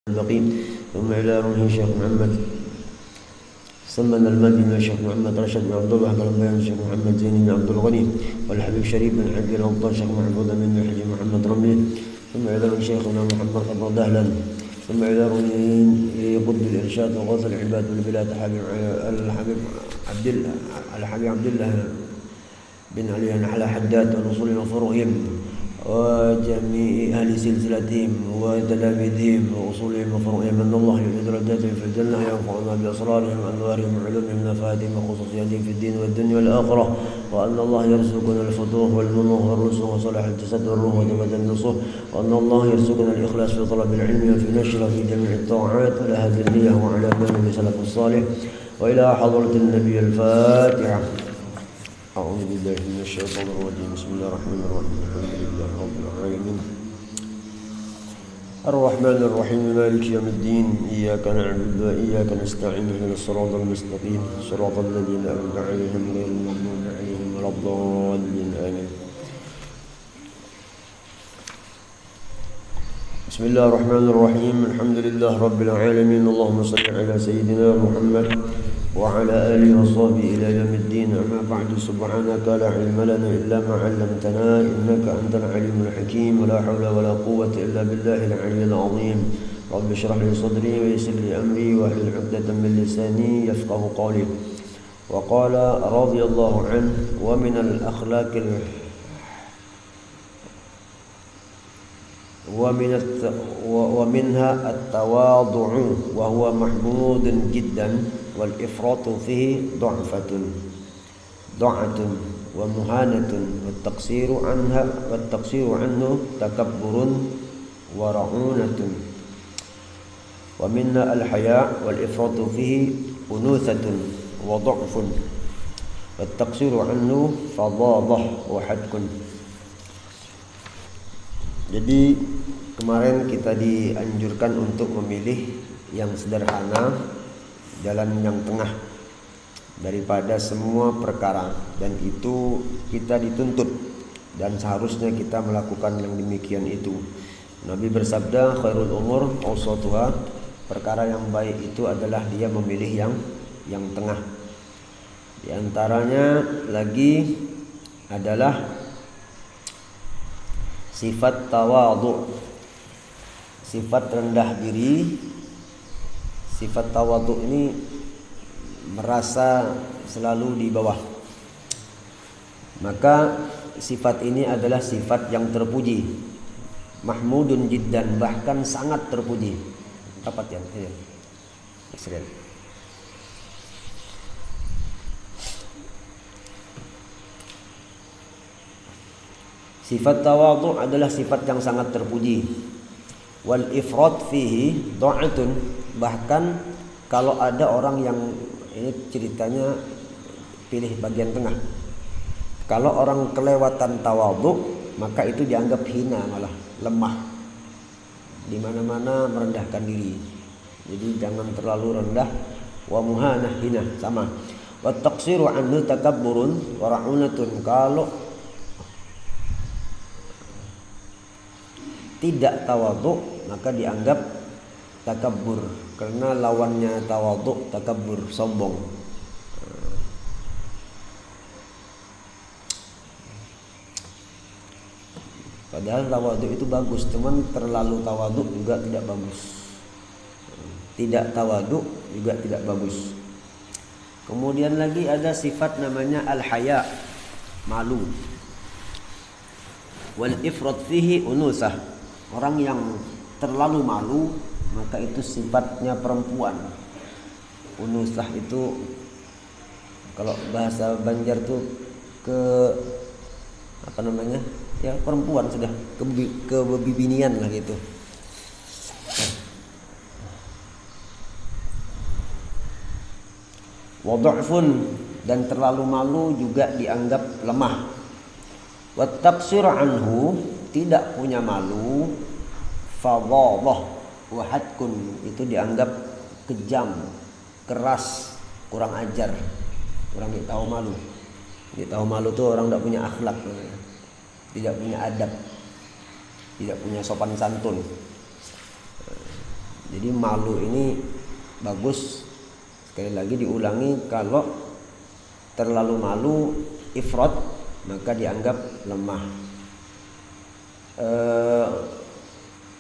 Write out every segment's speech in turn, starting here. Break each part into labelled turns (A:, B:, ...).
A: البقيع ثم إلى روح الشيخ محمد سمن المدينة الشيخ محمد رشد بن عبد الله بن بيان الشيخ محمد زين بن عبد الغني والحبيب شريف بن عبد الأوطان الشيخ محمود بن الحجي محمد رملي ثم إلى روح شيخنا محمد رضا دهلا ثم إلى روح قطب الإرشاد وغوث العباد والبلاد الحبيب عبد الله بن علي على حداد ونصول وفروعهم وجميع أهل سلسلتهم وتلاميذهم وأصولهم وفروعهم أن الله يجعل درجاتهم في الجنة ينفعنا بأسرارهم وأنوارهم وعلومهم ونفاتهم وخصوصياتهم في الدين والدنيا والآخرة وأن الله يرزقنا الفتوح والمنوح والرسوخ وصلاح الجسد والروح وتبت النصوح وأن الله يرزقنا الإخلاص في طلب العلم وفي نشره في جميع الطاعات ولا هذه النية وعلى من بسلف الصالح وإلى حضرة النبي الفاتحة. أعوذ بالله من الشيطان الرجيم. بسم الله الرحمن الرحيم. الحمد لله رب العالمين الرحمن الرحيم مالك يوم الدين إياك نعبد وإياك نستعين اهدنا الصراط المستقيم صراط الذين أنعمت عليهم غير المغضوب عليهم ولا الضالين آمين. بسم الله الرحمن الرحيم الحمد لله رب العالمين اللهم صل على سيدنا محمد وعلى آله وصحبه إلى يوم الدين. أما بعد سبحانك لا علم لنا إلا ما علمتنا إنك أنت العليم الحكيم ولا حول ولا قوة إلا بالله العلي العظيم. رب اشرح لي صدري ويسر لي أمري واحلل عقدة من لساني يفقه قولي. وقال رضي الله عنه ومنها التواضع وهو محمود جدا والإفراط فيه ضعة ومهانة والتقصير عنه تكبر ورعونة. ومنها الحياء والإفراط فيه أنوثة وضعف والتقصير عنه فظاظة وحدق. Jadi kemarin kita dianjurkan untuk memilih yang sederhana, jalan yang tengah daripada semua perkara, dan itu kita dituntut dan seharusnya kita melakukan yang demikian itu. Nabi bersabda, khairul umur awsatuha, perkara yang baik itu adalah dia memilih yang tengah. Di antaranya lagi adalah sifat tawadhu, sifat rendah diri. Sifat tawadhu ini merasa selalu di bawah. Maka sifat ini adalah sifat yang terpuji. Mahmudun jiddan, bahkan sangat terpuji. Dapat ya? Iya. Sifat tawadhu adalah sifat yang sangat terpuji. Wal ifrat fihi dha'atun, bahkan kalau ada orang yang, ini ceritanya pilih bagian tengah. Kalau orang kelewatan tawadhu, maka itu dianggap hina, malah lemah. Di mana-mana merendahkan diri. Jadi jangan terlalu rendah. Wa muhanah, hina, sama. Wa taqsiru anhu takabburun wa ra'unatun, kalau tidak tawadhu maka dianggap takabbur, karena lawannya tawadhu takabbur, sombong. Padahal tawadhu itu bagus, cuman terlalu tawadhu juga tidak bagus. Tidak tawadhu juga tidak bagus. Kemudian lagi ada sifat namanya al-haya, malu. Wal ifrat fihi unusah, orang yang terlalu malu maka itu sifatnya perempuan. Unusah itu kalau bahasa Banjar tuh ya perempuan, sudah kebibinian lah gitu. Wadha'fun, dan terlalu malu juga dianggap lemah. Wattaqsir anhu, tidak punya malu. Fadhadah wa hadkun, itu dianggap kejam, keras, kurang ajar, orang tidak tahu malu. Tidak tahu malu tuh orang tidak punya akhlak, tidak punya adab, tidak punya sopan santun. Jadi malu ini bagus, sekali lagi diulangi, kalau terlalu malu ifrat maka dianggap lemah.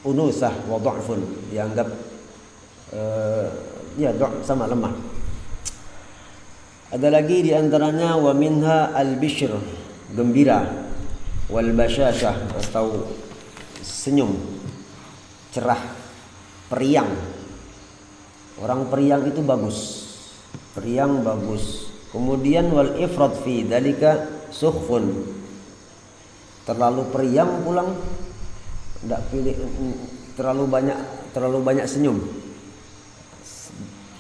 A: Unusah wa dha'fun dianggap ya sama lemah. Ada lagi diantaranya wa minha al-bishr, gembira, wal basyashah atau senyum, cerah, periang. Orang periang itu bagus, periang bagus. Kemudian wal ifrat fi dalika sukhfun, terlalu periang pulang, tidak pilih, terlalu banyak senyum.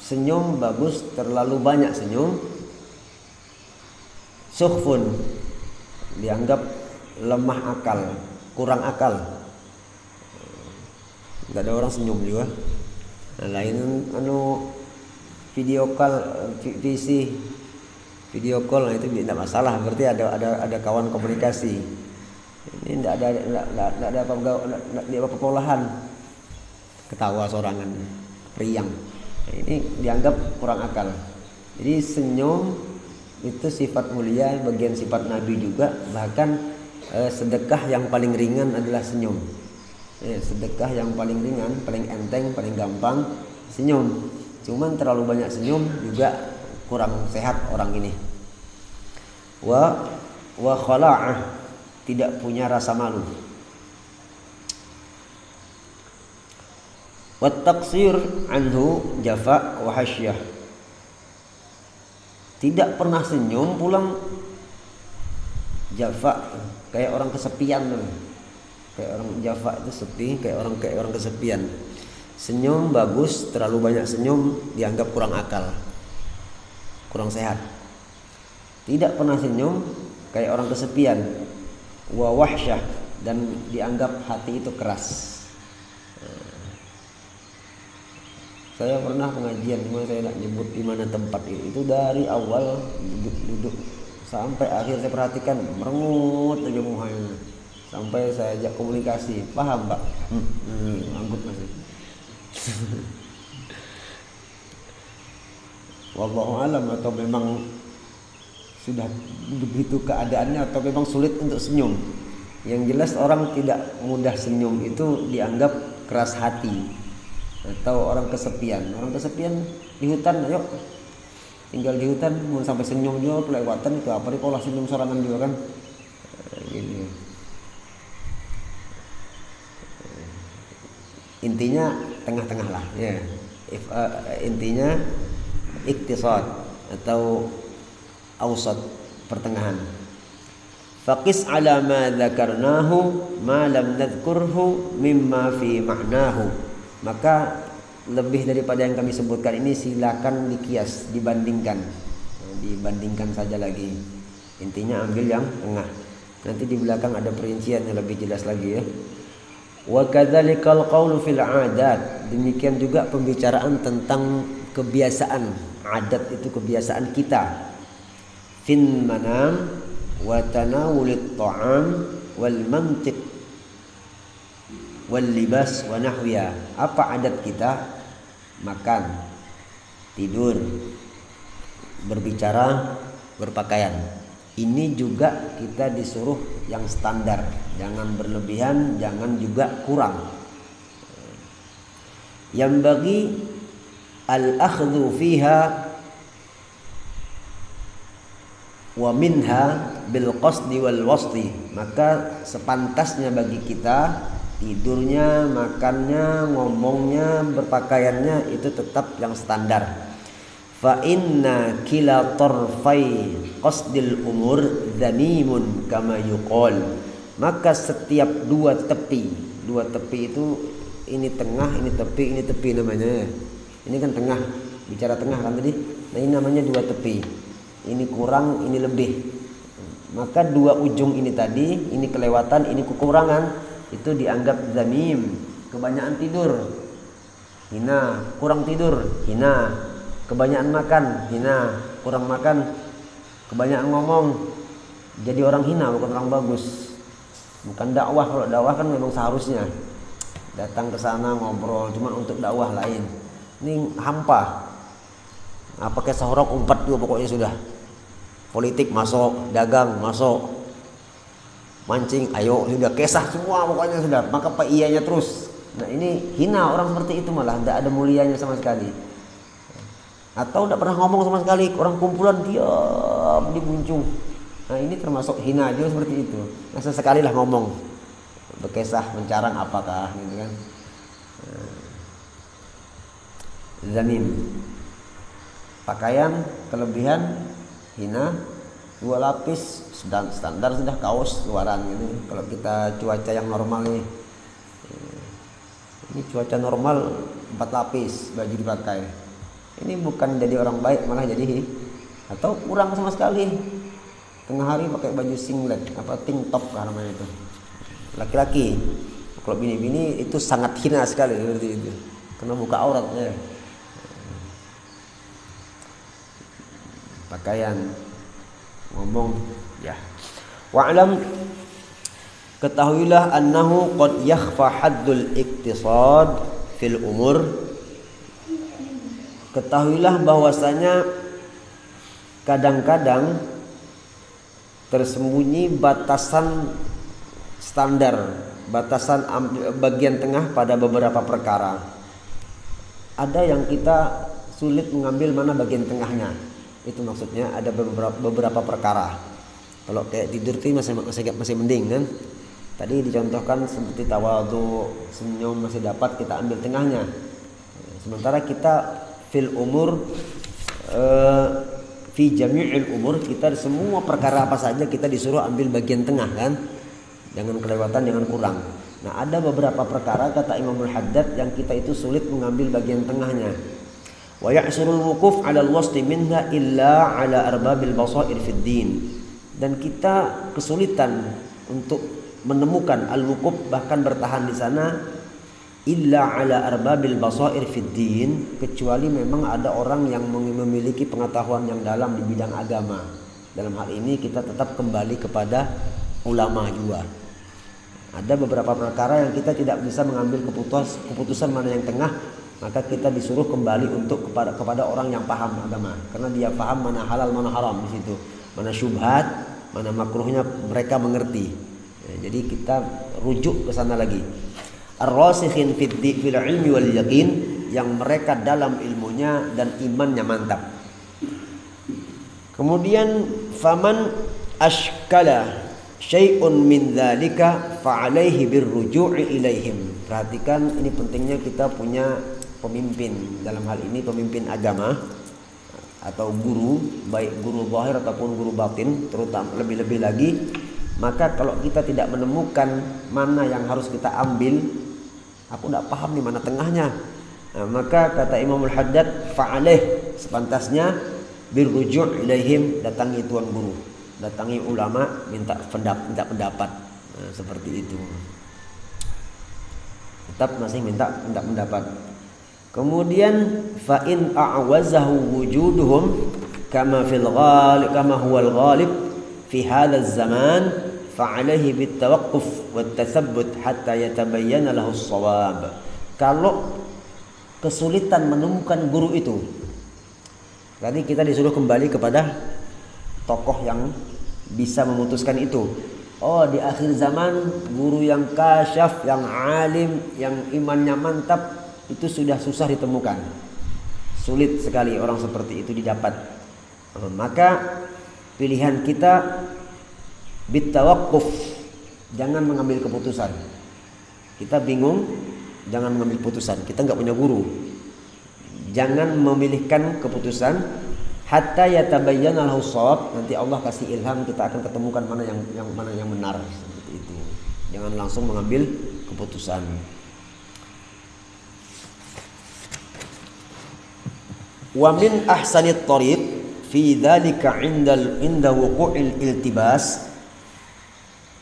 A: Senyum bagus, terlalu banyak senyum sukhfun dianggap lemah akal, kurang akal. Tidak ada orang senyum juga. Nah, lain video call, video call, nah itu tidak masalah, berarti ada kawan komunikasi. Ini tidak ada apa pengolahan, ketawa sorangan, periang. Nah, ini dianggap kurang akal. Jadi senyum itu sifat mulia, bagian sifat Nabi juga. Bahkan sedekah yang paling ringan adalah senyum. Sedekah yang paling ringan, paling enteng, paling gampang senyum. Cuman terlalu banyak senyum juga kurang sehat orang ini. Wa khala'ah, tidak punya rasa malu. Wa taqsir anhu jafa wa hasyah, tidak pernah senyum pulang jafa, kayak orang kesepian. Kayak orang jafa itu sepi, kayak orang kesepian. Senyum bagus, terlalu banyak senyum dianggap kurang akal, kurang sehat. Tidak pernah senyum kayak orang kesepian. Wa wahsyah, dan dianggap hati itu keras. Saya pernah pengajian, cuma saya tidak nyebut di mana tempat itu dari awal duduk sampai akhir saya perhatikan merengut aja muhanya. Sampai saya ajak komunikasi, paham Pak? Anggut masih. Wallahu alam, atau memang sudah begitu keadaannya, atau memang sulit untuk senyum. Yang jelas orang tidak mudah senyum itu dianggap keras hati atau orang kesepian. Orang kesepian di hutan, ayo tinggal di hutan, mau sampai senyum juga kelewatan itu apa nih, pola senyum sorangan juga kan. Gini. Intinya tengah-tengah lah ya. Intinya iktisad atau awsat, pertengahan. Faqis ala ma dzakarnahu ma lam nadhkurhu mimma fi ma'nahu. Maka lebih daripada yang kami sebutkan ini silakan dikias, dibandingkan. Dibandingkan saja lagi. Intinya ambil yang tengah. Nanti di belakang ada perincian yang lebih jelas lagi ya. Wa kadzalikal qaulu fil 'adat. Demikian juga pembicaraan tentang kebiasaan. Adat itu kebiasaan kita. Fin manam wa tanawulit ta'am wal mantiq wal libas wa nahwiya. Apa adat kita? Makan, tidur, berbicara, berpakaian. Ini juga kita disuruh yang standar, jangan berlebihan, jangan juga kurang. Yang bagi al-akhdhu fiha wa minha bil qasdi wal wasti. Maka sepantasnya bagi kita tidurnya, makannya, ngomongnya, berpakaiannya itu tetap yang standar. Fa inna kila tarfai qasdil umur dhamimun kama yuqal. Maka setiap dua tepi itu, ini tengah, ini tepi namanya. Ini kan tengah, bicara tengah kan tadi. Nah ini namanya dua tepi. Ini kurang, ini lebih. Maka dua ujung ini tadi, ini kelewatan, ini kekurangan, itu dianggap dhamim. Kebanyakan tidur, hina. Kurang tidur, hina. Kebanyakan makan, hina. Kurang makan, kebanyakan ngomong, jadi orang hina, bukan orang bagus. Bukan dakwah. Kalau dakwah kan memang seharusnya. datang ke sana ngobrol, cuma untuk dakwah lain. Ini hampa. Nah, pakai sahurok umpat juga pokoknya sudah. Politik masuk, dagang masuk, mancing, ayo sudah, kesah semua pokoknya sudah. Maka pak iyanya terus. Nah ini hina orang seperti itu, malah tidak ada mulianya sama sekali. Atau tidak pernah ngomong sama sekali, orang kumpulan diam di buncung. Nah ini termasuk hina juga seperti itu. Nah sesekali lah ngomong, berkesah, mencarang apakah gitu kan. Zanim. Pakaian kelebihan hina, 2 lapis standar sudah, kaos luaran gitu. Kalau kita cuaca yang normal nih, ini cuaca normal 4 lapis baju dipakai. Ini bukan jadi orang baik, malah jadi atau kurang sama sekali. Tengah hari pakai baju singlet, apa tank top namanya itu. Laki-laki. Kalau bini-bini itu sangat hina sekali seperti itu. Karena buka aurat ya. Pakaian, ngomong ya. Wa'lam, ketahuilah annahu qad yakhfa haddul iktisad fil umur. Ketahuilah bahwasanya kadang-kadang tersembunyi batasan standar, batasan bagian tengah pada beberapa perkara. Ada yang kita sulit mengambil mana bagian tengahnya. Itu maksudnya ada beberapa perkara. Kalau kayak tidur itu masih mending kan. Tadi dicontohkan seperti tawadhu, senyum masih dapat kita ambil tengahnya. Sementara kita fil umur, fi jami'il umur, kita semua perkara apa saja kita disuruh ambil bagian tengah kan. Jangan kelewatan, jangan kurang. Nah ada beberapa perkara kata Imamul Haddad yang kita itu sulit mengambil bagian tengahnya. Wa ya'surul wukuf 'ala al-wasli minha illa 'ala arbabil basair fid din. Dan kita kesulitan untuk menemukan al-wukuf, bahkan bertahan di sana, illa 'ala arbabil basair fid din, kecuali memang ada orang yang memiliki pengetahuan yang dalam di bidang agama. Dalam hal ini kita tetap kembali kepada ulama juga. Ada beberapa perkara yang kita tidak bisa mengambil keputusan mana yang tengah, maka kita disuruh kembali untuk kepada orang yang paham agama, karena dia paham mana halal mana haram di situ, mana syubhat, mana makruhnya mereka mengerti. Ya, jadi kita rujuk ke sana lagi. Ar-rasikhin fil ilmi wal yaqin, yang mereka dalam ilmunya dan imannya mantap. Kemudian faman ashkala syai'un min dzalika fa alaihi birruju'i ilaihim. Perhatikan, ini pentingnya kita punya pemimpin, dalam hal ini pemimpin agama atau guru, baik guru zahir ataupun guru batin, terutama lebih-lebih lagi. Maka kalau kita tidak menemukan mana yang harus kita ambil, aku tidak paham nih mana tengahnya, nah, maka kata Imamul Haddad, fa'aleh, sepantasnya birruju' ilaihim, datangi tuan guru, datangi ulama, minta pendapat. Nah, seperti itu. Tetap masih minta pendapat. Kemudian fa in a'wazahu wujuduhum kama huwa al-ghalib fi hadha az-zaman fa 'alaihi bit-tawaqquf wat-tathabbut hatta yatabayyana lahu as-shawab. Kalau kesulitan menemukan guru itu, tadi kita disuruh kembali kepada tokoh yang bisa memutuskan itu. Oh, di akhir zaman guru yang kasyaf, yang alim, yang imannya mantap itu sudah susah ditemukan. Sulit sekali orang seperti itu didapat. Maka pilihan kita bitawaqquf, jangan mengambil keputusan. Kita bingung, jangan mengambil keputusan. Kita nggak punya guru, jangan memilihkan keputusan hatta yatabayyana lahu shawab. Nanti Allah kasih ilham, kita akan ketemukan mana yang benar, seperti itu. Jangan langsung mengambil keputusan. Wa min ahsanit thariq fi dzalika 'inda wuqu'il iltibas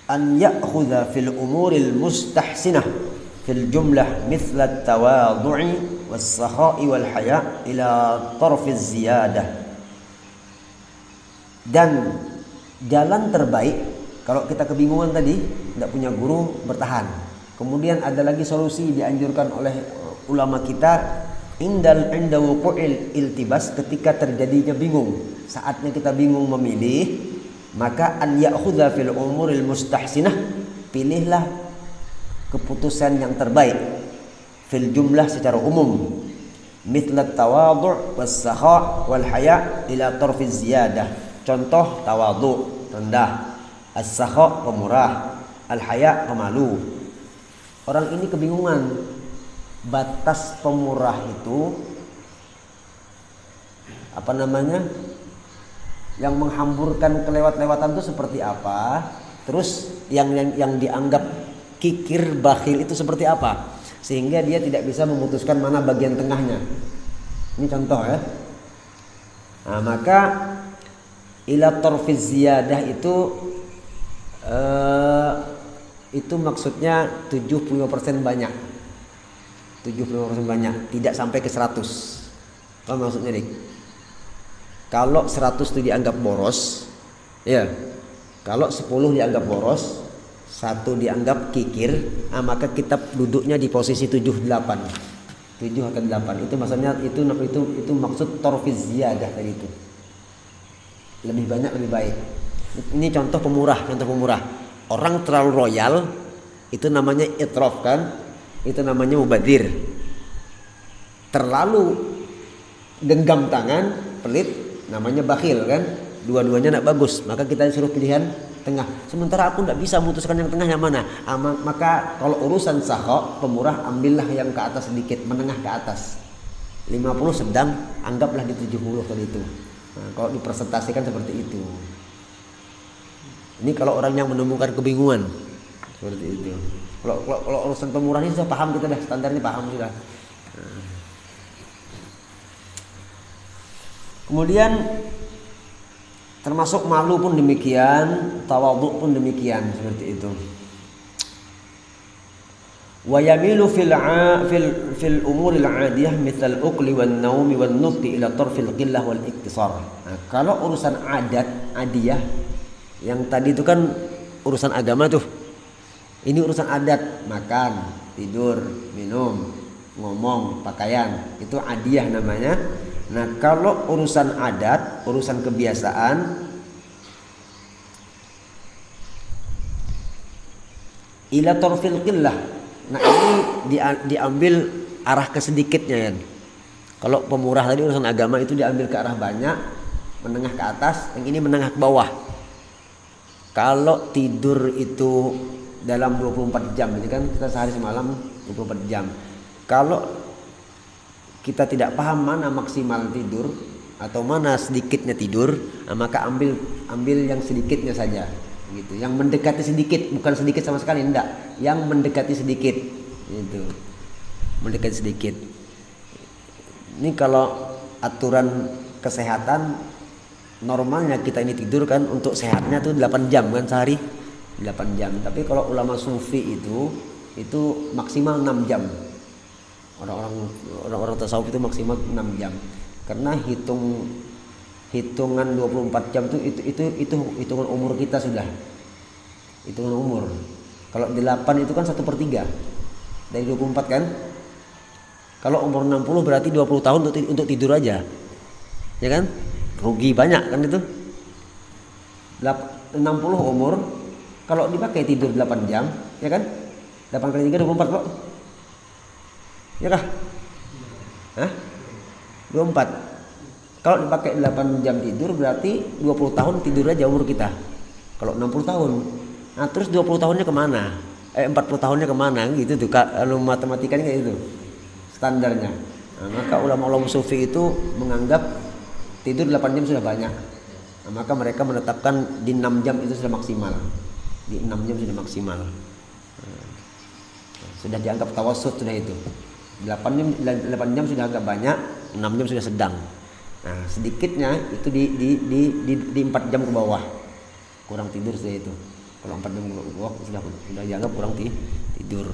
A: an ya'khudha fil umuril mustahsinah fil jumlah mithla at-tawadhu'i was-sakha'i wal haya' ila tarfiz ziyadah. Dan jalan terbaik kalau kita kebingungan tadi, tidak punya guru, bertahan.
B: Kemudian ada lagi solusi dianjurkan oleh ulama kita, inda wuqu'il iltibas, ketika terjadinya bingung, saatnya kita bingung memilih, maka an ya'khudha fil umuril mustahsinah, pilihlah keputusan yang terbaik fil jumlah secara umum, mithla tawadhu' was sakha' wal haya' ila tarfi ziyadah. Contoh tawadhu' rendah, as-sakha' pemurah, al-haya' pemalu. Orang ini kebingungan, batas pemurah itu apa namanya, yang menghamburkan kelewat-lewatan itu seperti apa, terus yang dianggap kikir bakhil itu seperti apa, sehingga dia tidak bisa memutuskan mana bagian tengahnya. Ini contoh ya. Nah, maka ila tarfiz ziyadah itu maksudnya 75% banyak. 75% banyak, tidak sampai ke 100. Apa maksudnya, Dik? Kalau 100 itu dianggap boros, ya. Kalau 10 dianggap boros, 1 dianggap kikir, maka kita duduknya di posisi 78. 7 atau 8. Itu maksudnya itu maksud tarfiz ziyadah tadi itu. Lebih banyak lebih baik. Ini contoh pemurah. Orang terlalu royal itu namanya itraf kan? Itu namanya mubadzir. Terlalu genggam tangan, pelit, namanya bakhil kan? Dua-duanya tidak bagus. Maka kita disuruh pilihan tengah. Sementara aku tidak bisa memutuskan yang tengah yang mana. Maka kalau urusan sakha, pemurah, ambillah yang ke atas sedikit, menengah ke atas. 50 sedang, anggaplah di 70 tadi itu. Nah, kalau dipresentasikan seperti itu. Ini kalau orang yang menemukan kebingungan seperti itu. Kalau urusan pemurah ini sudah paham, kita dah standarnya paham sudah. Kemudian termasuk malu pun demikian, tawadhu pun demikian, seperti itu. Wa yamilu fil umuril 'adiyah mithal uqli wan naumi wan nutqi ila tarfil qillah wal iktisar. Nah, kalau urusan adiyah yang tadi itu kan urusan agama tuh. Ini urusan adat, makan, tidur, minum, ngomong, pakaian, itu adiyah namanya. Nah, kalau urusan adat, urusan kebiasaan, ila tarfil qillah. Nah, ini diambil arah ke sedikitnya kan. Kalau pemurah tadi urusan agama itu diambil ke arah banyak, menengah ke atas, yang ini menengah ke bawah. Kalau tidur itu dalam 24 jam, ini kan kita sehari semalam 24 jam. Kalau kita tidak paham mana maksimal tidur atau mana sedikitnya tidur, maka ambil yang sedikitnya saja, gitu. Yang mendekati sedikit, bukan sedikit sama sekali, enggak. Yang mendekati sedikit, gitu. Mendekati sedikit. Ini kalau aturan kesehatan, normalnya kita ini tidur kan untuk sehatnya tuh 8 jam kan sehari, 8 jam. Tapi kalau ulama sufi itu maksimal 6 jam. Orang-orang tasawuf itu maksimal 6 jam. Karena hitungan 24 jam itu hitungan umur kita sudah. Hitungan umur. Kalau 8 itu kan 1/3 dari 24 kan. Kalau umur 60 berarti 20 tahun untuk tidur aja. Ya kan? Rugi banyak kan itu. 60 umur kalau dipakai tidur 8 jam, ya kan? 8 kali 3 24 kok. Ya kah? Hah? 24. Kalau dipakai 8 jam tidur berarti 20 tahun tidur aja umur kita. Kalau 60 tahun. Nah, terus 20 tahunnya kemana? 40 tahunnya kemana? Gitu tuh. Kalau matematikanya kayak gitu. Standarnya. Nah, maka ulama-ulama sufi itu menganggap tidur 8 jam sudah banyak. Nah, maka mereka menetapkan di 6 jam itu sudah maksimal. Di 6 jam sudah maksimal. Sudah dianggap tawassut sudah itu. 8 jam sudah agak banyak, 6 jam sudah sedang. Nah, sedikitnya itu di 4 jam ke bawah. Kurang tidur sudah itu. Kalau 4 jam ke bawah sudah dianggap kurang tidur.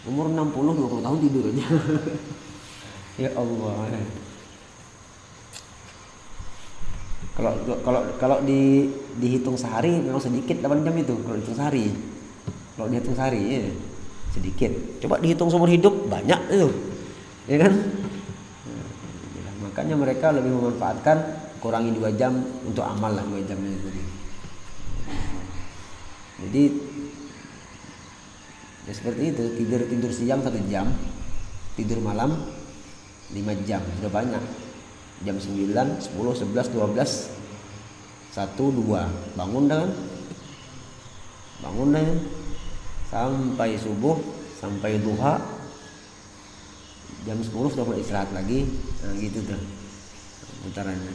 B: Umur 60 20 tahun tidur aja. Ya Allah. Kalau dihitung sehari memang sedikit 8 jam itu kalau dihitung sehari. Kalau dihitung sehari ya sedikit. Coba dihitung seumur hidup banyak itu, ya kan? Nah, makanya mereka lebih memanfaatkan kurangi 2 jam untuk amal lah 2 jamnya itu. Jadi ya seperti itu, tidur siang 1 jam, tidur malam 5 jam, sudah banyak. Jam 9, 10, 11, 12, 1, 2 bangun dah kan? Bangun dah kan? Sampai subuh, sampai duha, jam 10 sudah mulai istirahat lagi. Nah gitu tuh putarannya.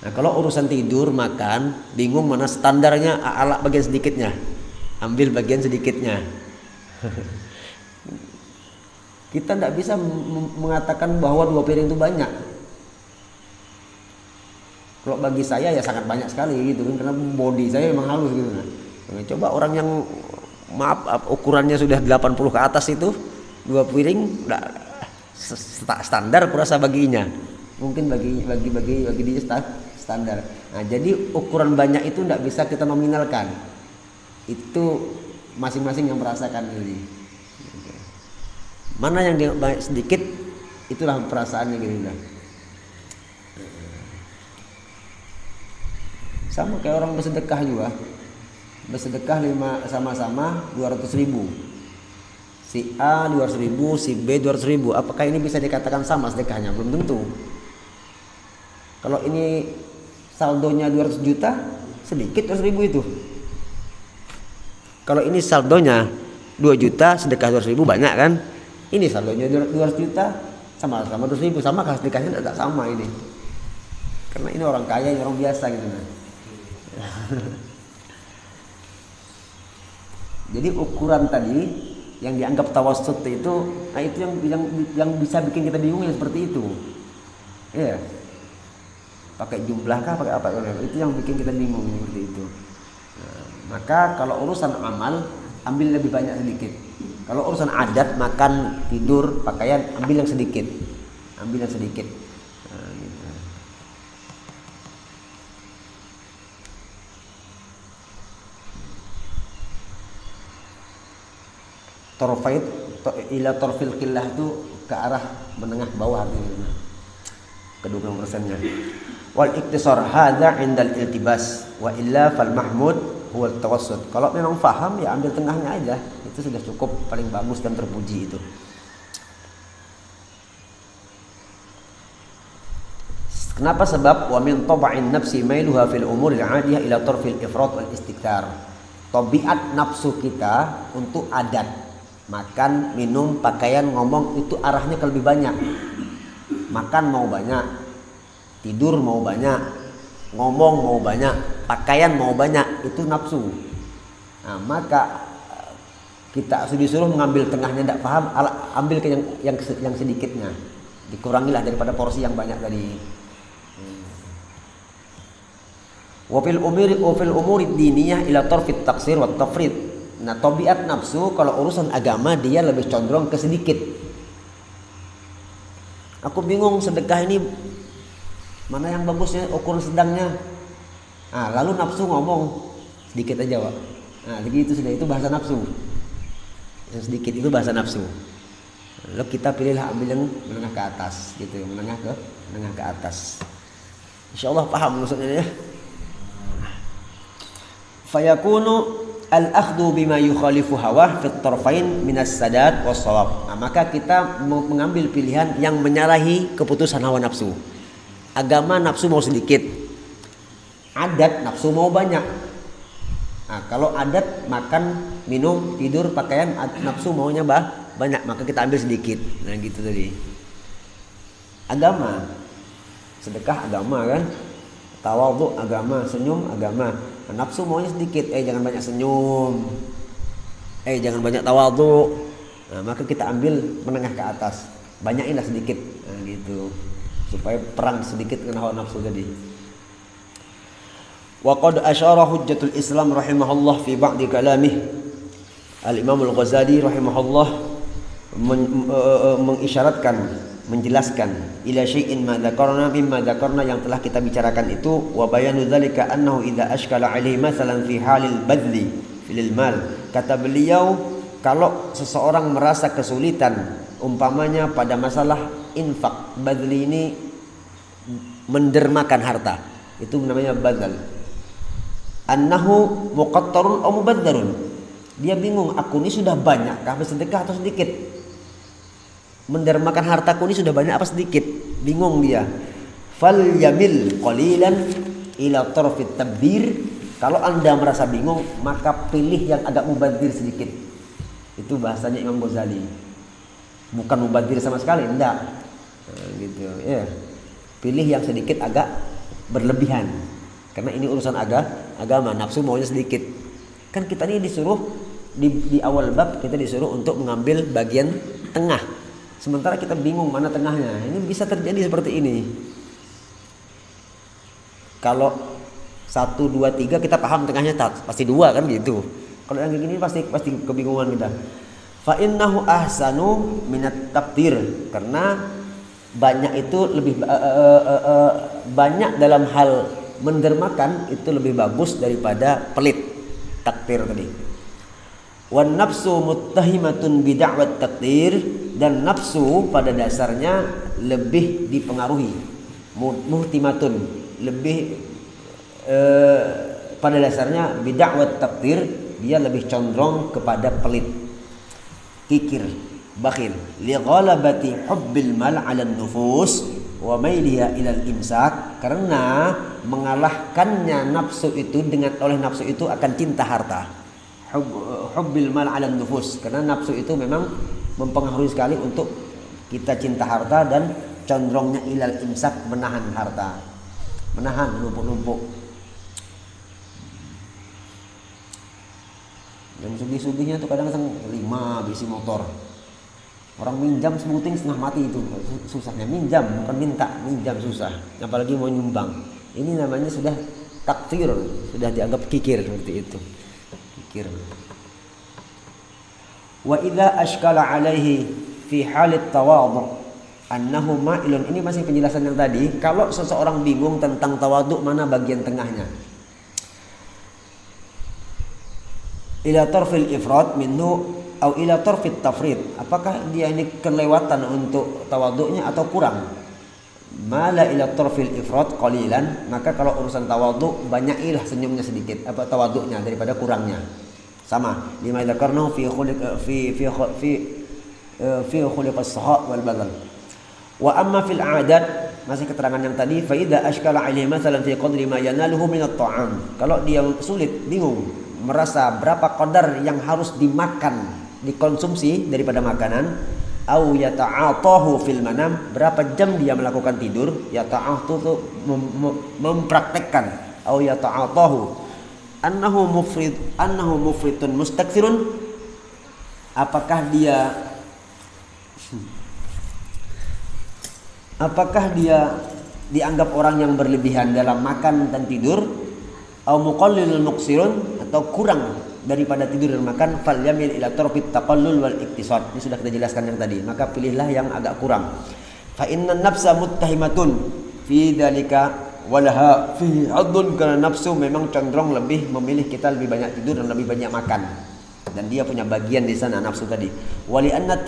B: Nah kalau urusan tidur, makan, bingung mana standarnya, ala bagian sedikitnya, ambil bagian sedikitnya. Kita tidak bisa mengatakan bahwa 2 piring itu banyak. Kalau bagi saya ya sangat banyak sekali gitu kan, karena body saya memang halus gitu. Nah, coba orang yang maaf ukurannya sudah 80 ke atas itu 2 piring standar kurasa baginya. Mungkin bagi dia standar. Nah, jadi ukuran banyak itu tidak bisa kita nominalkan. Itu masing-masing yang merasakan ini. Mana yang dia banyak sedikit, itulah perasaannya gitu. Sama kayak orang bersedekah juga. Bersedekah sama-sama 200.000. Si A 200.000, si B 200.000. Apakah ini bisa dikatakan sama sedekahnya? Belum tentu. Kalau ini saldonya 200 juta, sedikit 200.000 itu. Kalau ini saldonya 2 juta, sedekah 200.000 banyak kan? Ini saldonya 200 juta, sama-sama 200.000, sama kah sedekahnya? Tidak sama ini. Karena ini orang kaya, ini orang biasa gitu nah. Jadi ukuran tadi yang dianggap tawassut itu, nah itu yang bisa bikin kita bingung yang seperti itu. Iya. Pakai jumlah kah, pakai apa? Itu yang bikin kita bingung seperti itu. Nah, maka kalau urusan amal, ambil lebih banyak sedikit. Kalau urusan adat, makan, tidur, pakaian, ambil yang sedikit. Ambil yang sedikit. Nah, gitu. Torfait ila torfil qillah itu ke arah menengah bawah artinya. Ke 20%-nya. Wal iktisar hadza 'indal iltibas wa illa fal mahmud huwa tawassut. Kalau memang paham ya ambil tengahnya aja. Itu sudah cukup, paling bagus dan terpuji itu. Kenapa? Sebab wa min tab'in nafsi mailuha fil umuri al-'adiyah ila tarfil ifrat wal istikthar. Tabiat nafsu kita untuk adat, makan, minum, pakaian, ngomong itu arahnya ke lebih banyak. Makan mau banyak, tidur mau banyak, ngomong mau banyak, pakaian mau banyak, itu nafsu. Nah, maka kita disuruh mengambil tengahnya, tidak paham, ambil ke yang sedikitnya, dikurangilah daripada porsi yang banyak tadi. Wafil umuri diniyah ila tarfit taksir wa tafrid. Nah, tabiat nafsu kalau urusan agama dia lebih condong ke sedikit. Aku bingung sedekah ini mana yang bagusnya, ukuran sedangnya. Nah, lalu nafsu ngomong sedikit aja, Pak. Nah, begitu sudah, itu bahasa nafsu. Yang sedikit itu bahasa nafsu. Lalu kita pilihlah ambil yang menengah ke atas, gitu, menengah ke atas. Insyaallah paham maksudnya ya. Fayakunu al-akhdhu bima yukhalifu hawa fi at-tarfain min as-sadad was-shawab. Nah, maka kita mengambil pilihan yang menyalahi keputusan hawa nafsu. Agama nafsu mau sedikit, adat nafsu mau banyak. Nah, kalau adat makan, minum, tidur, pakaian, nafsu maunya banyak, maka kita ambil sedikit. Nah, gitu tadi. Agama, sedekah agama kan, tawadhu agama, senyum agama. Nah, nafsu maunya sedikit, jangan banyak senyum, jangan banyak tawadhu. Nah, maka kita ambil menengah ke atas, banyakinlah sedikit. Nah, gitu, supaya perang sedikit dengan hawa nafsu tadi. Wa qad asyara hujjatul Islam rahimahullah fi ba'di kalamih. Al-Imam Al-Ghazali rahimahullah mengisyaratkan menjelaskan ila syai'in ma dzakarna mimma dzakarna yang telah kita bicarakan itu, wa bayanu dzalika annahu idza ashkala alaihi mathalan fi halil badli fil mal. Kata beliau, kalau seseorang merasa kesulitan umpamanya pada masalah infak, badli ini mendermakan harta, itu namanya badal. Annahu muqattarun aw mubadzarun, dia bingung, aku ini sudah banyak kah bersedekah atau sedikit? Mendermakan hartaku ini sudah banyak apa sedikit? Bingung dia. Fal yamil qalilan ila tarfit tabdir. Kalau Anda merasa bingung, maka pilih yang agak mubadzir sedikit. Itu bahasanya Imam Ghazali. Bukan mubadzir sama sekali, enggak. Nah, gitu ya. Pilih yang sedikit agak berlebihan. Karena ini urusan agama, nafsu maunya sedikit. Kan kita ini disuruh di awal bab kita disuruh untuk mengambil bagian tengah. Sementara kita bingung mana tengahnya. Ini bisa terjadi seperti ini. Kalau 1, 2, 3 kita paham tengahnya pasti 2 kan gitu. Kalau yang gini pasti kebingungan kita. Fa innahu ahsanu minat takdir, karena banyak itu lebih banyak dalam hal mendermakan itu lebih bagus daripada pelit. Takdir tadi. Wan nafsu muttahimatun bi da'wat takdir, dan nafsu pada dasarnya lebih dipengaruhi, muhtimatun lebih pada dasarnya bi da'wat takdir, dia lebih condong kepada pelit, kikir, bakhil, li ghalabati hubbil mal 'ala nufus wa mailiha ila al-imsak, karena mengalahkannya nafsu itu oleh nafsu itu akan cinta harta. Hubbil mal 'ala nufus, karena nafsu itu memang mempengaruhi sekali untuk kita cinta harta, dan condongnya ilal imsak, menahan harta, menahan numpuk-numpuk. Yang sugih-sugihnya tuh kadang-kadang 5 bisi motor. Orang minjam sebuting setengah mati itu susahnya. Minjam bukan minta, minjam susah. Apalagi mau nyumbang. Ini namanya sudah takfir, sudah dianggap kikir seperti itu. Kikir. Wa idza ashkala alaihi fi halit tawadhu annahu ma'ilun, ini masih penjelasan yang tadi. Kalau seseorang bingung tentang tawadhu, mana bagian tengahnya, ila tarfil ifrat minhu au ila tarfit tafrid, apakah dia ini kelewatan untuk tawadhu'nya atau kurang? Mala ila tarfil ifrat qalilan, maka kalau urusan tawadhu banyakilah senyumnya sedikit, apa tawadhu'nya daripada kurangnya. Sama lima dzakarnahu fi khuliq as-saha wal badal. Wa amma fil adat, masih keterangan yang tadi, fa idza ashkala alaihi mathalan fi qadri ma yanaluhu min at-ta'am, kalau dia sulit, bingung, merasa berapa qadar yang harus dimakan, dikonsumsi daripada makanan, au yata'atahu fil manam, berapa jam dia melakukan tidur, yata'atu itu mempraktekkan, au yata'atahu annahu mufritun mustakthirun, apakah dia dianggap orang yang berlebihan dalam makan dan tidur, au muqallilul muqsirun, atau kurang daripada tidur dan makan, fal yamil ila tarfit taqallul wal iktisad. Ini sudah kita jelaskan yang tadi, maka pilihlah yang agak kurang. Fa inna nafsa muttahimatun fi dzalika walaha fi haddun, karena nafsu memang cenderung lebih memilih kita lebih banyak tidur dan lebih banyak makan, dan dia punya bagian di sana nafsu tadi. Wali anna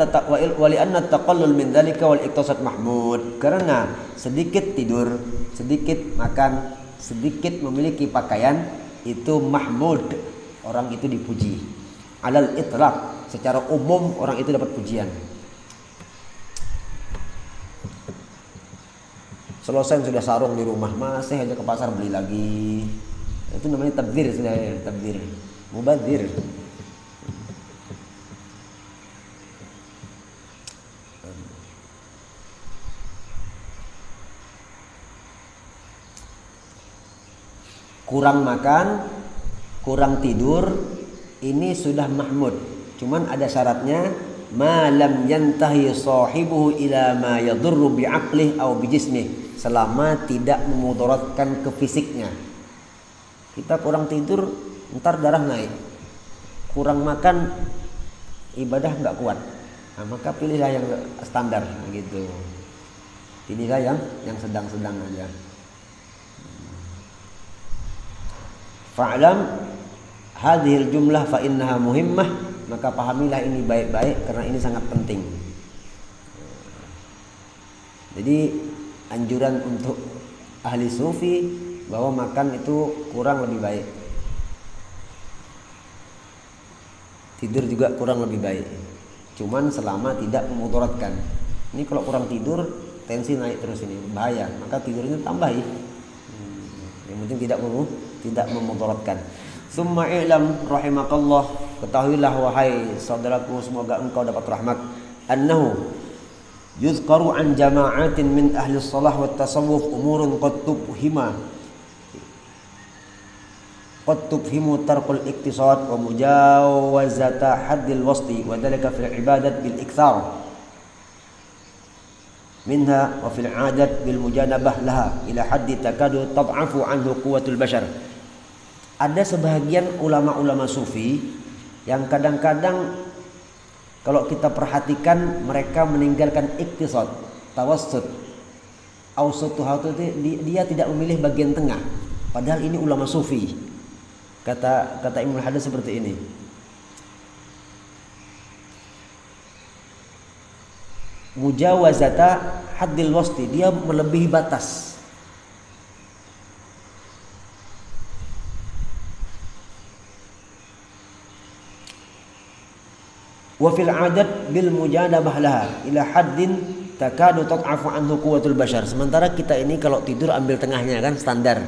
B: taqallul min dzalika wal iktisad mahmud, karena sedikit tidur, sedikit makan, sedikit memiliki pakaian itu mahmud, orang itu dipuji. Alal itlaq, secara umum orang itu dapat pujian. Selesai sudah sarung di rumah, masih aja ke pasar beli lagi. Itu namanya tabdzir, sudah ya, tabdzir, mubadzir. Kurang makan, kurang tidur, ini sudah mahmud. Cuman ada syaratnya, ma lam yantahi sahibuhu ila ma yadurru bi aqlihi aw bi jismihi, selama tidak memudaratkan ke fisiknya. Kita kurang tidur, ntar darah naik. Kurang makan, ibadah nggak kuat. Nah, maka pilihlah yang standar gitu. Inilah yang sedang-sedang aja. Fa'lam hadhil jumlah fa innaha muhimmah, maka pahamilah ini baik-baik karena ini sangat penting. Jadi anjuran untuk ahli sufi bahwa makan itu kurang lebih baik, tidur juga kurang lebih baik, cuman selama tidak memudaratkan. Ini kalau kurang tidur tensi naik terus, ini bahaya, maka tidurnya tambahi. Yang penting tidak memudaratkan. Summa i'lam rahimakallah, ketahuilah wahai saudaraku semoga engkau dapat rahmat, annahu yuzkaru an jama'atin min ahli shalah wa tasawuf umurun qad tubhimu tarkul iktisad wa mujawazata haddil wasti wa dhalika fil ibadat bil ikthar minha wa fil adat bil mujanabah laha ila haddi takadu tad'afu anhu quwwatul bashar. Ada sebahagian ulama-ulama sufi yang kadang-kadang kalau kita perhatikan mereka meninggalkan iktisad, tawassut, ausatuha, dia tidak memilih bagian tengah. Padahal ini ulama sufi. Kata Ibnu Haddad seperti ini. Mujawazata haddil wasti, dia melebihi batas. Wa fil adat bil mujanabah laha ila haddin takadu tad'afu anhu quwwatul bashar. Sementara kita ini kalau tidur ambil tengahnya kan standar.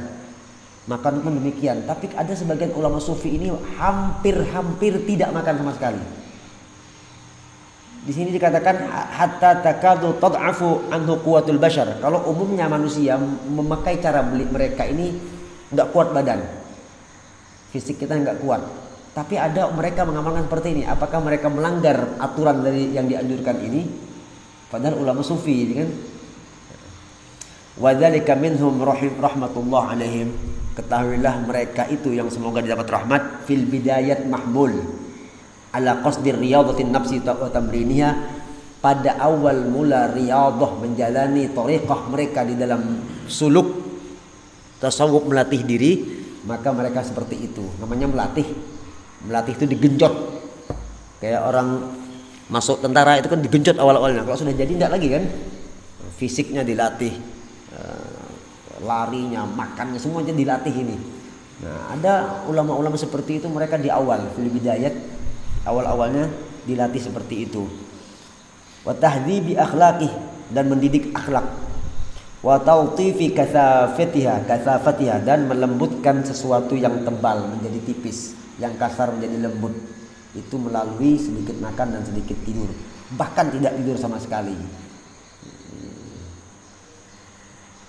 B: Makan pun demikian. Tapi ada sebagian ulama sufi ini hampir tidak makan sama sekali. Di sini dikatakan hatta takadu tad'afu anhu quwwatul bashar. Kalau umumnya manusia memakai cara beli mereka ini enggak kuat badan. Fisik kita enggak kuat. Tapi ada mereka mengamalkan seperti ini. Apakah mereka melanggar aturan dari yang dianjurkan ini? Padahal ulama sufi kan. Wa dzalika minhum rahmatullah alaihim. Ketahuilah mereka itu yang semoga didapat rahmat fil bidayat mahmul ala qasdir riyadatin nafsi wa tamriniha, pada awal mula riyadah menjalani tariqah mereka di dalam suluk tasawuf melatih diri, maka mereka seperti itu. Namanya melatih itu digenjot. Kayak orang masuk tentara itu kan digenjot awal-awalnya. Kalau sudah jadi tidak lagi kan, fisiknya dilatih, larinya, makannya, semuanya dilatih ini. Nah, ada ulama-ulama seperti itu, mereka di awal fil bidayat, awal-awalnya dilatih seperti itu. Wa tahdhibi akhlaqih, dan mendidik akhlak. Wa tawtifi kasafatiha, dan melembutkan sesuatu yang tebal menjadi tipis, yang kasar menjadi lembut. Itu melalui sedikit makan dan sedikit tidur, bahkan tidak tidur sama sekali.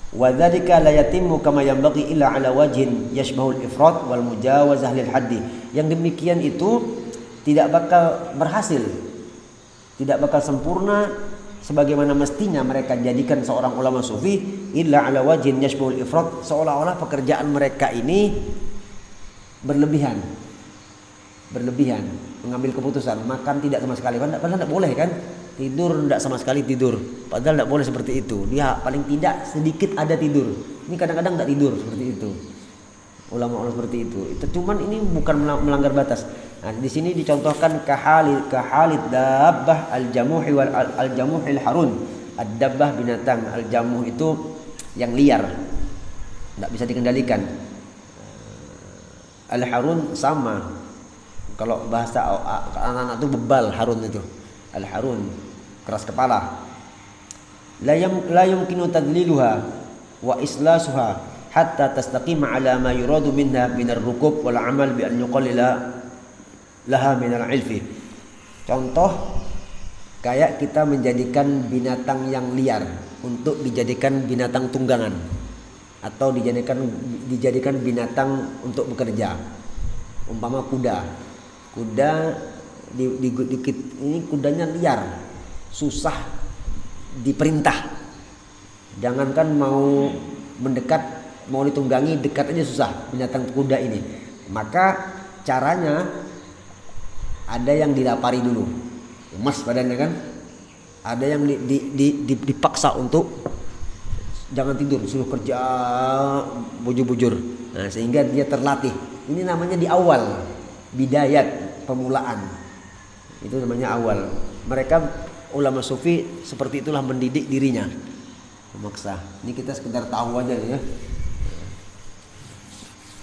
B: Wa dzalika la yatimmu kama yanbaghi illa ala wajhin yashbahul ifrat wal mujawazah lil haddi. Yang demikian itu tidak bakal berhasil, tidak bakal sempurna sebagaimana mestinya mereka jadikan seorang ulama sufi illa ala wajhin yashbahul ifrat, seolah-olah pekerjaan mereka ini berlebihan mengambil keputusan. Makan tidak sama sekali, padahal tidak boleh kan. Tidur tidak sama sekali tidur, padahal tidak boleh seperti itu. Dia paling tidak sedikit ada tidur. Ini kadang-kadang tidak tidur seperti itu. Ulama-ulama seperti itu. Itu cuman ini bukan melanggar batas. Nah, di sini dicontohkan kahalid dabbah al-jamuhi wal al-jamuhil harun. Ad-dabbah binatang, al-jamuh itu yang liar, tidak bisa dikendalikan. Al-harun sama. Kalau bahasa anak-anak itu bebal, harun itu. Al-harun, keras kepala. La yumkinu tadliluha wa islasuha hatta tastaqima ala ma yuradu minha min ar-rukub wal amal bi an yuqallila laha min al-ilfi. Contoh kayak kita menjadikan binatang yang liar untuk dijadikan binatang tunggangan atau dijadikan binatang untuk bekerja. Umpama kuda ini kudanya liar, susah diperintah. Jangankan mau mendekat, mau ditunggangi, dekat aja susah binatang kuda ini. Maka caranya ada yang dilapari dulu, lemas badannya kan, ada yang dipaksa untuk jangan tidur, suruh kerja bujur-bujur. Nah, sehingga dia terlatih. Ini namanya di awal, bidayat, pemulaan. Itu namanya awal. Mereka ulama sufi seperti itulah mendidik dirinya, memaksa. Ini kita sekedar tahu aja ya.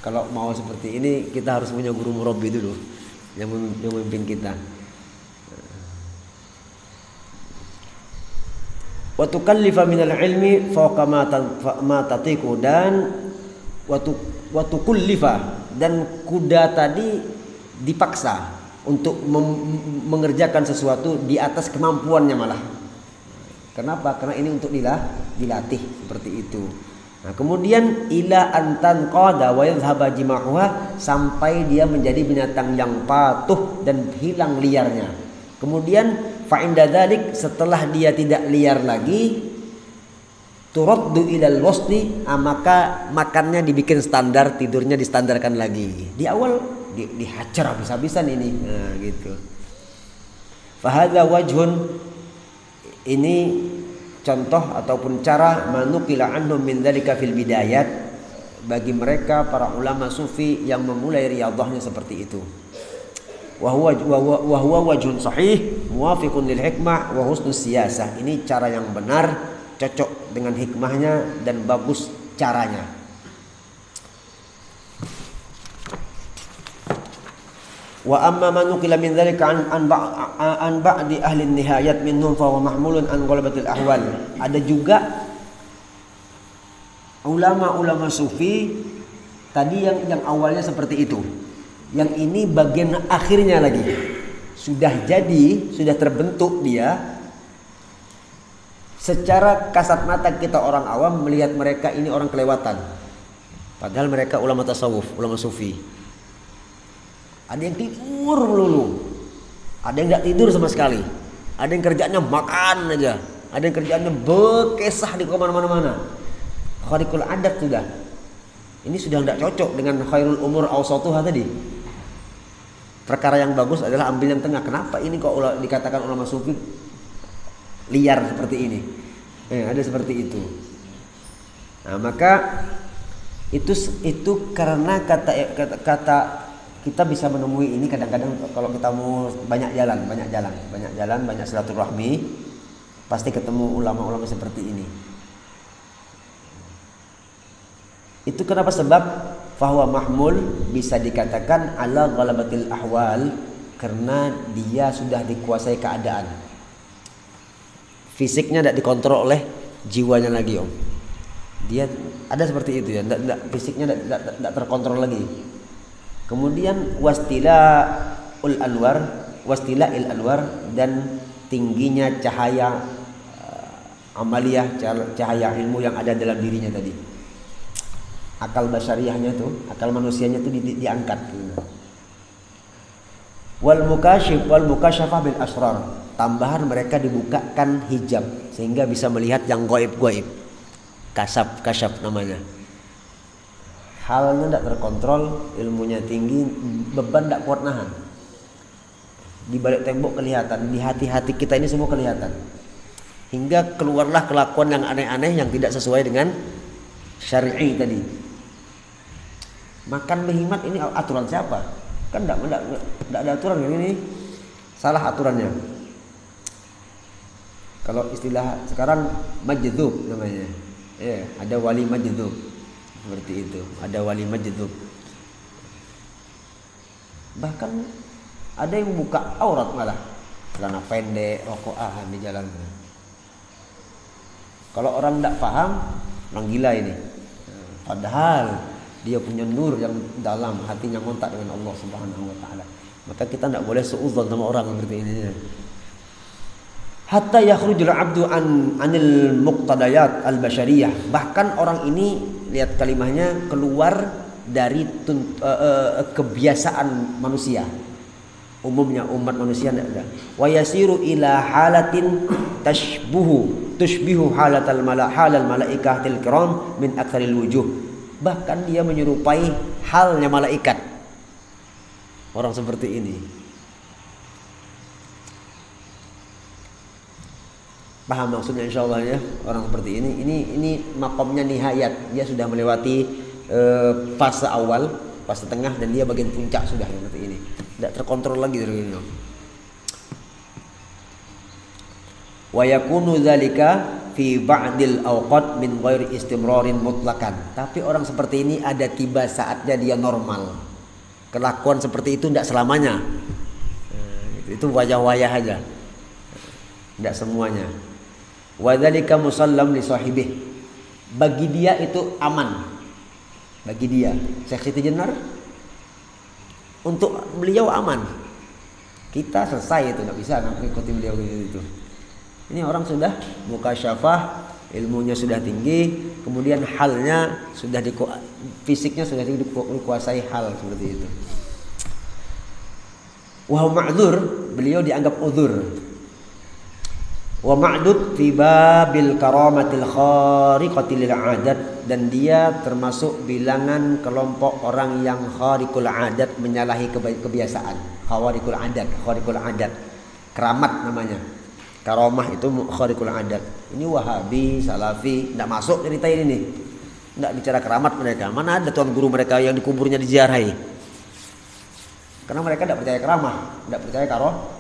B: Kalau mau seperti ini kita harus punya guru murabbi dulu yang memimpin kita. Wa tukallifa minal ilmi fawqa ma tatiku, dan wa tukullifa, dan kuda tadi dipaksa untuk mengerjakan sesuatu di atas kemampuannya malah. Kenapa? Karena ini untuk dilatih seperti itu. Nah, kemudian ila antan qada wa yadhhaba jima'uha, sampai dia menjadi binatang yang patuh dan hilang liarnya. Kemudian fa'inda dzalik, setelah dia tidak liar lagi, turaddu ilal wasli, maka makannya dibikin standar, tidurnya distandarkan lagi. Di awal dihajar habis-habisan ini. Nah, gitu. Fahadza wajhun, ini contoh ataupun cara manukila anhum min dzalika fil bidayat, bagi mereka para ulama sufi yang memulai riyadhahnya seperti itu. Wa huwa wajhun sahih muwafiqun lil hikmah wa husnus siyasah. Ini cara yang benar, cocok dengan hikmahnya dan bagus caranya. Wa amma man nuqila min dzalika an ba'di ahli nihayat minhum fa huwa mahmulun an ghalabatil ahwal. Ada juga ulama-ulama sufi tadi yang awalnya seperti itu. Yang ini bagian akhirnya lagi. Sudah jadi, sudah terbentuk dia. Secara kasat mata kita orang awam melihat mereka ini orang kelewatan. Padahal mereka ulama tasawuf, ulama sufi. Ada yang tidur melulu, ada yang tidak tidur sama sekali, ada yang kerjaannya makan aja, ada yang kerjaannya berkesah di kemana-mana. Kharikul adat sudah. Ini sudah tidak cocok dengan khairul umur awsatuha tadi. Perkara yang bagus adalah ambil yang tengah. Kenapa ini kok dikatakan ulama sufi liar seperti ini? Ada seperti itu. Nah, maka itu karena kata kita bisa menemui ini kadang-kadang kalau kita mau banyak jalan, banyak silaturahmi, pasti ketemu ulama-ulama seperti ini. Itu kenapa? Sebab fahuwa mahmul, bisa dikatakan ala ghalabatil ahwal, karena dia sudah dikuasai keadaan. Fisiknya tidak dikontrol oleh jiwanya lagi, Om. Dia ada seperti itu ya, fisiknya tidak terkontrol lagi. Kemudian wastila'il anwar, dan tingginya cahaya amaliyah, cahaya ilmu yang ada dalam dirinya tadi. Akal basyariahnya tuh, akal manusianya tuh diangkat. Wal mukasyafah bil asrar, tambahan mereka dibukakan hijab sehingga bisa melihat yang gaib. Kasyaf namanya. Halnya tidak terkontrol, ilmunya tinggi, beban tidak kuat nahan. Di balik tembok kelihatan, di hati-hati kita ini semua kelihatan. Hingga keluarlah kelakuan yang aneh-aneh yang tidak sesuai dengan syar'i tadi. Makan berhemat ini aturan siapa? Kan tidak ada aturan yang ini, salah aturannya. Kalau istilah sekarang majdhub namanya. Ada wali majdhub. Seperti itu, ada wali majdhub. Bahkan ada yang buka aurat malah, celana pendek, rokokan di jalan. Kalau orang tidak paham, orang gila ini. Padahal dia punya nur yang dalam, hatinya ngontak dengan Allah Subhanahu wa taala. Maka kita tidak boleh suudzon sama orang seperti ini. Hatta yakhrujul 'abdu anil muqtadayat al-basyariyah. Bahkan orang ini, lihat kalimahnya, keluar dari kebiasaan manusia. Umumnya umat manusia tidak ada. Wa yasiru ila halatin tushbihu halal malaikatil kiram min aktsaril wujuh. Bahkan dia menyerupai halnya malaikat. Orang seperti ini. Paham maksudnya insyaallah ya. Orang seperti ini makomnya nihayat. Dia sudah melewati fase awal, fase tengah, dan dia bagian puncak sudah seperti ini. Tidak terkontrol lagi dari ini. Wa yakunu dzalika fi ba'dil awqat min ghairi istimrarin mutlaqan. Tapi orang seperti ini ada tiba saatnya dia normal. Kelakuan seperti itu tidak selamanya. Itu wajah-wajah aja. Tidak semuanya. Wa dzalika musallam li sahibih. Bagi dia itu aman. Bagi dia, Syekh Siti Jenar, untuk beliau aman. Kita selesai itu, nggak bisa ngikuti beliau gitu. Ini orang sudah mukasyafah, ilmunya sudah tinggi, kemudian halnya sudah fisiknya sudah dikuasai hal seperti itu. Wa ma'dzur, beliau dianggap uzur. Wa ma'dud fi babil karamatil khariqati lil adat, dan dia termasuk bilangan kelompok orang yang khariqul adat, menyalahi kebiasaan. Khariqul adat, keramat namanya. Karamah itu khariqul adat. Ini Wahabi, Salafi, tidak masuk cerita ini nih. Tidak bicara keramat mereka. Mana ada tuan guru mereka yang dikuburnya diziarahi? Karena mereka tidak percaya keramah, tidak percaya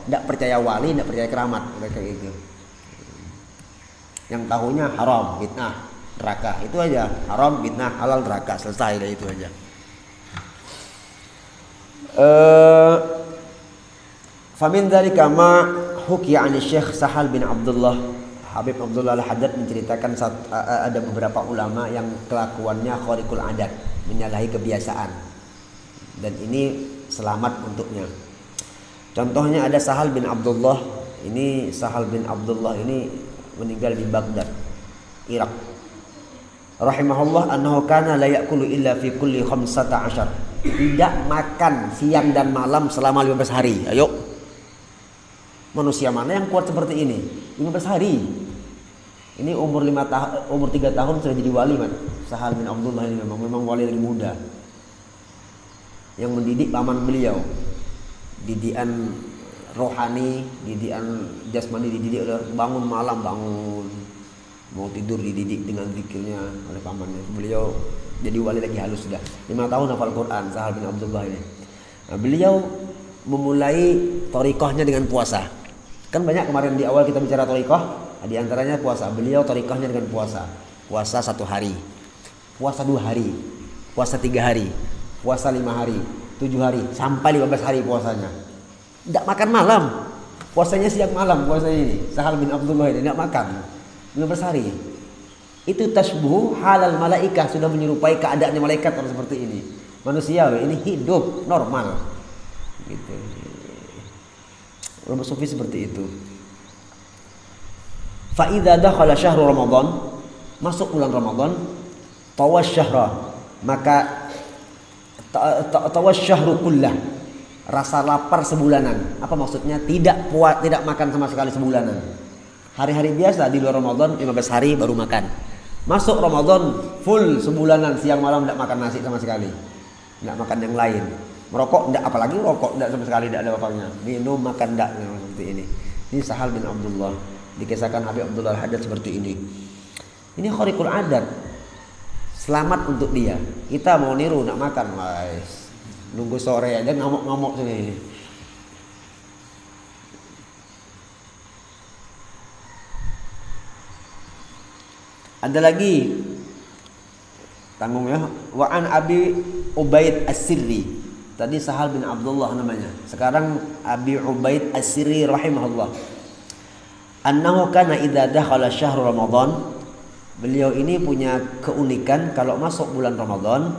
B: tidak percaya wali, tidak percaya keramat mereka itu. Yang tahunya haram, bid'ah, neraka, itu aja. Haram, bid'ah, halal, neraka, selesai dari itu aja. Famin dzalika ma hukiya an Syekh Sahal bin Abdullah. Habib Abdullah Al-Haddad menceritakan ada beberapa ulama yang kelakuannya khariqul adat, menyalahi kebiasaan, dan ini selamat untuknya. Contohnya ada Sahal bin Abdullah. Ini Sahal bin Abdullah ini meninggal di Baghdad, Irak. Rahimahullah annahu kana la ya'kulu illa fi kulli 15. Tidak makan siang dan malam selama 15 hari. Ayo. Manusia mana yang kuat seperti ini? 15 hari. Ini umur 3 tahun sudah jadi wali, man. Sahal bin Abdullah ini memang wali dari muda. Yang mendidik paman beliau. Didikan rohani, didikan jasmani, dididik bangun malam, bangun mau tidur dididik dengan zikirnya oleh pamannya. Beliau jadi wali lagi halus sudah. 5 tahun hafal Quran Sahal bin Abdullah ini. Nah, beliau memulai thariqahnya dengan puasa. Kan banyak kemarin di awal kita bicara thariqah, di antaranya puasa. Beliau thariqahnya dengan puasa. Puasa 1 hari, puasa 2 hari, puasa 3 hari, puasa 5 hari, 7 hari, sampai 15 hari puasanya. Tidak makan malam, puasanya siang malam, puasanya ini. Sahal bin Abdullah ini tidak makan 15 hari. Itu tasbuh halal malaikah, sudah menyerupai keadaannya malaikat orang seperti ini. Manusia ini hidup normal. Gitu. Ulama sufi seperti itu. Fa idza dakhala syahrul Ramadan, masuk bulan Ramadan, tawas syahra, maka tawas syahru kullah, rasa lapar sebulanan. Apa maksudnya? Tidak makan sama sekali sebulanan. Hari-hari biasa di luar Ramadan 15 hari baru makan. Masuk Ramadan full sebulanan, siang malam tidak makan nasi sama sekali. Tidak makan yang lain. Merokok tidak, apalagi rokok tidak sama sekali, tidak ada apa-apanya. Minum, makan tidak, seperti ini. Ini Sahal bin Abdullah. Dikisahkan Habib Abdullah Al-Haddad seperti ini. Ini khariqul adat. Selamat untuk dia. Kita mau niru nak makan, guys. Nunggu sore aja ngamuk-ngamuk sini. Ada lagi, tanggung ya. Wa an Abi Ubaid As-Sirri. Tadi Sahal bin Abdullah namanya. Sekarang Abi Ubaid As-Sirri rahimahullah. Annahu kana idza dakhala syahr Ramadan. Beliau ini punya keunikan kalau masuk bulan Ramadan.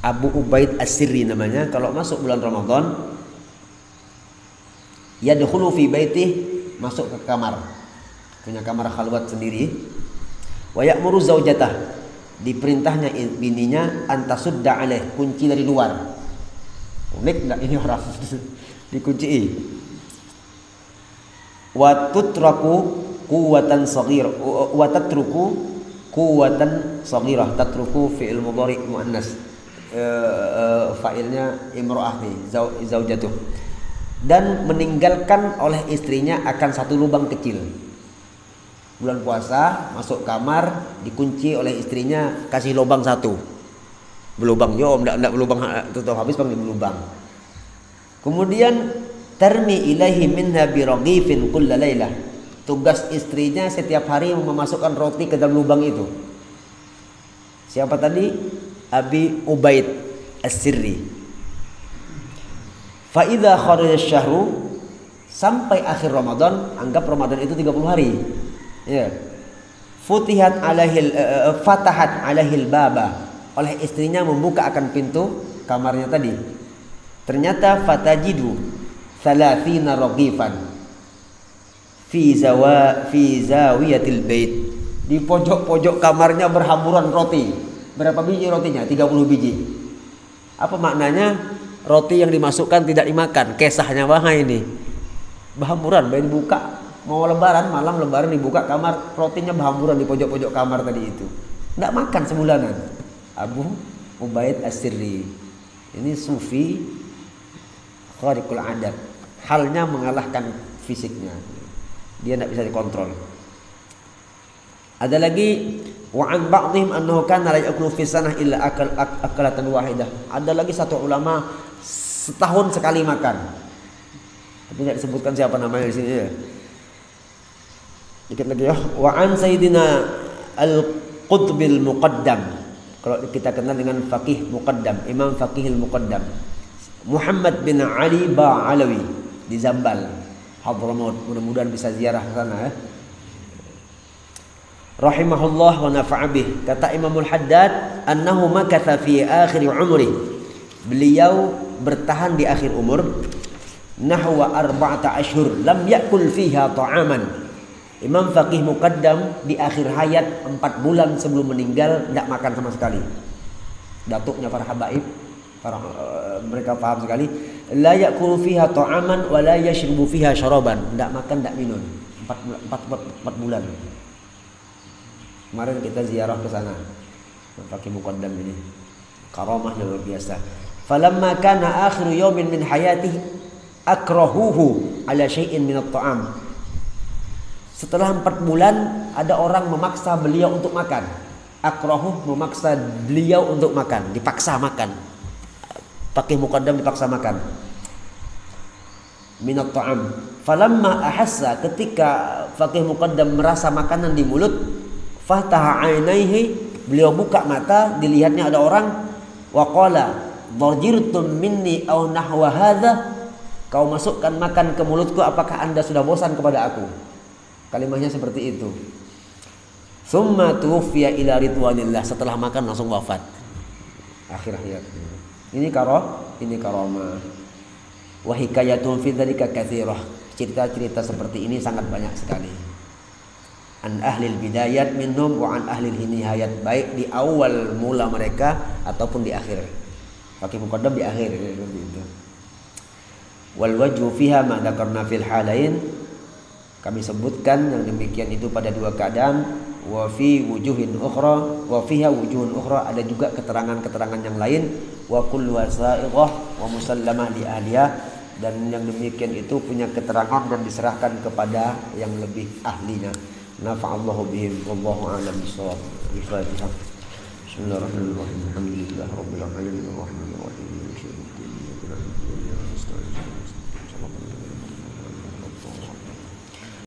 B: Abu Ubaid As-Sirri namanya. Kalau masuk bulan Ramadan, yadkhulu fi baitih, masuk ke kamar. Punya kamar khalwat sendiri. Wa ya'muru zaujatah, diperintahnya bininya antasudda alaih, kunci dari luar. Unik enggak ini orang? Dikunci. Wa tutraku quwwatan saghir wa tatruku quwwatan saghirah. Tatruku fi'il mudhari' muannas. Fa'ilnya imra'ah nih, zaujatuh. dan meninggalkan oleh istrinya akan satu lubang kecil. Bulan puasa masuk kamar dikunci oleh istrinya, kasih lubang satu. Berlubang yo, enggak berlubang tutup habis panggil berlubang. Kemudian tarmi ilaihi minha biraghifin kulla lailah. Tugas istrinya setiap hari memasukkan roti ke dalam lubang itu. Siapa tadi? Abi Ubaid As-Sirri. Fa idza kharaja syahru, sampai akhir Ramadan, anggap Ramadan itu 30 hari. Ya. Fatahat alaihil baba. Oleh istrinya membuka akan pintu kamarnya tadi. Ternyata fatajidu 30 raghifan fi zawiyatil bait. Di pojok-pojok kamarnya berhamburan roti. Berapa biji rotinya? 30 biji. Apa maknanya? Roti yang dimasukkan tidak dimakan. Kesahnya bahaya ini. Berhamburan, baru dibuka. Mau lebaran, malam lebaran dibuka kamar, rotinya berhamburan di pojok-pojok kamar tadi itu. Tidak makan sebulanan. Abu Ubaid As-Sirri. Ini sufi khariqul adat. Halnya mengalahkan fisiknya. Dia tidak bisa dikontrol. Ada lagi wa an ba'dihim annahu kana la ya'kulu fi sanah illa akalatan wahidah. Ada lagi satu ulama setahun sekali makan. Tapi tidak disebutkan siapa namanya di sini ya. Dikit lagi ya. Wa an sayyidina al-Qutbil Muqaddam. Kalau kita kenal dengan faqih Muqaddam, Imam Faqihil Muqaddam. Muhammad bin Ali Ba'alawi di Zambal, Hadramaut. Mudah-mudahan bisa ziarah ke sana ya. Rahimahullah wa nafa'a bih. Kata Imamul Haddad, annahu makatha fi akhir umri. Beliau bertahan di akhir umur nahwa 4 ashhur lam yakul fiha ta'aman. Imam Faqih Muqaddam di akhir hayat 4 bulan sebelum meninggal tidak makan sama sekali. Datuknya para habaib, mereka paham sekali. La yakul fiha ta'aman wa la yashrubu fiha syaraban. Tidak makan, tidak minum. 4 bulan. Kemarin kita ziarah ke sana. Faqih Muqaddam ini karamahnya luar biasa. Falamma kana akhiru yawmin min hayatihi akrahuhu ala syai'in min at-ta'am. Setelah 4 bulan ada orang memaksa beliau untuk makan. Akrahuh, memaksa beliau untuk makan, dipaksa makan. Faqih Muqaddam dipaksa makan. Min at-ta'am. Falamma ahassa, ketika Faqih Muqaddam merasa makanan di mulut, fataha ainaihi, beliau buka mata, dilihatnya ada orang, wa qala darjirtum minni aw nahwa hadza, kau masukkan makan ke mulutku, apakah anda sudah bosan kepada aku? Kalimahnya seperti itu. Summa tuwfiya ila ridwanillah, setelah makan langsung wafat. Akhir hayat. Ini karamah. Wa hikayatun fi dzalika katsirah. Cerita-cerita seperti ini sangat banyak sekali. An ahlil bidayat minhum wa an ahlil nihayat, baik di awal mula mereka ataupun di akhir. Faqih Muqaddam di akhir seperti itu. Wal wajhu fiha ma dzakarna fil halain, kami sebutkan yang demikian itu pada 2 keadaan. Wa fi wujuhin ukhra, wa fiha wujuhun ukhra, ada juga keterangan-keterangan yang lain. Wa kullu wasa'iqah wa musallamah li ahliha, dan yang demikian itu punya keterangan dan diserahkan kepada yang lebih ahlinya. Nafa'allahu bihim wallahu a'lam bissawab. Al-Fatihah. Bismillahirrahmanirrahim. Alhamdulillahirabbil alamin arrahmanirrahim.